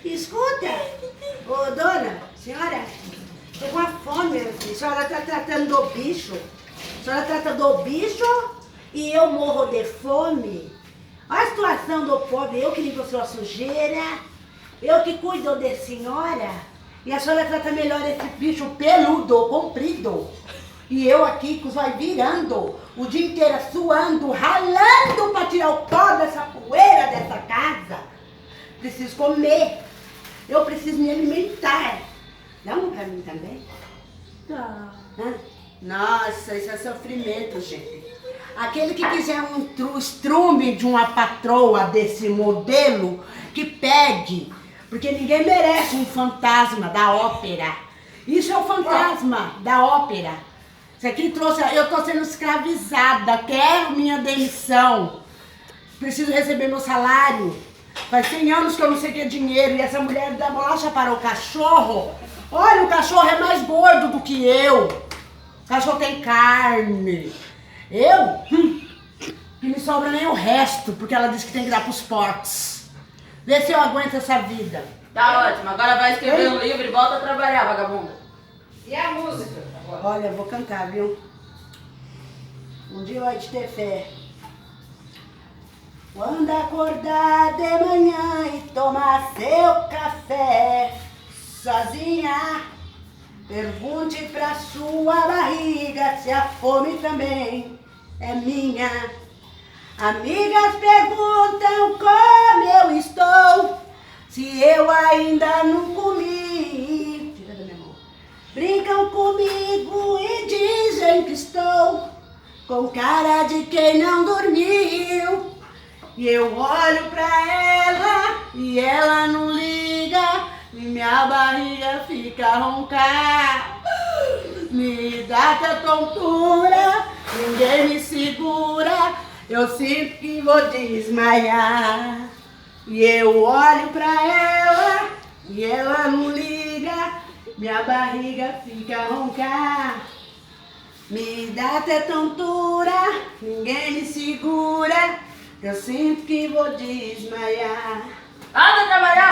Escuta, ô dona, senhora, tô com uma fome, minha filha. A senhora tá tratando do bicho? A senhora trata do bicho e eu morro de fome? Olha a situação do pobre, eu que limpo a sua sujeira, eu que cuido de senhora, e a senhora trata melhor esse bicho peludo, comprido. E eu aqui com os olhos virando, o dia inteiro suando, ralando para tirar o pó dessa poeira dessa casa. Preciso comer, eu preciso me alimentar. Dá um pra mim também? Tá. Nossa, isso é sofrimento, gente. Aquele que quiser um estrume de uma patroa desse modelo, que pegue. Porque ninguém merece um fantasma da ópera. Isso é o fantasma da ópera. Isso aqui trouxe, eu tô sendo escravizada, quero minha demissão. Preciso receber meu salário. Faz 100 anos que eu não sei o que é dinheiro e essa mulher dá bolacha para o cachorro. Olha, o cachorro é mais gordo do que eu. O cachorro tem carne. Que me sobra nem o resto, porque ela disse que tem que dar pros porcos. Vê se eu aguento essa vida. Tá ótimo, agora vai escrever um livro e volta a trabalhar, vagabunda. E a música? Olha, eu vou cantar, viu? Um dia vai te ter fé. Quando acordar de manhã e tomar seu café sozinha, pergunte pra sua barriga se a fome também é minha. Amigas perguntam como eu estou, se eu ainda não comi. Tira da minha mão. Brincam comigo e dizem que estou com cara de quem não dormiu. E eu olho pra ela e ela não liga e minha barriga fica a roncar. Me dá até tontura, ninguém me segura, eu sinto que vou desmaiar. E eu olho pra ela e ela não liga, minha barriga fica a roncar. Me dá até tontura, ninguém me segura, eu sinto que vou desmaiar. Anda trabalhar!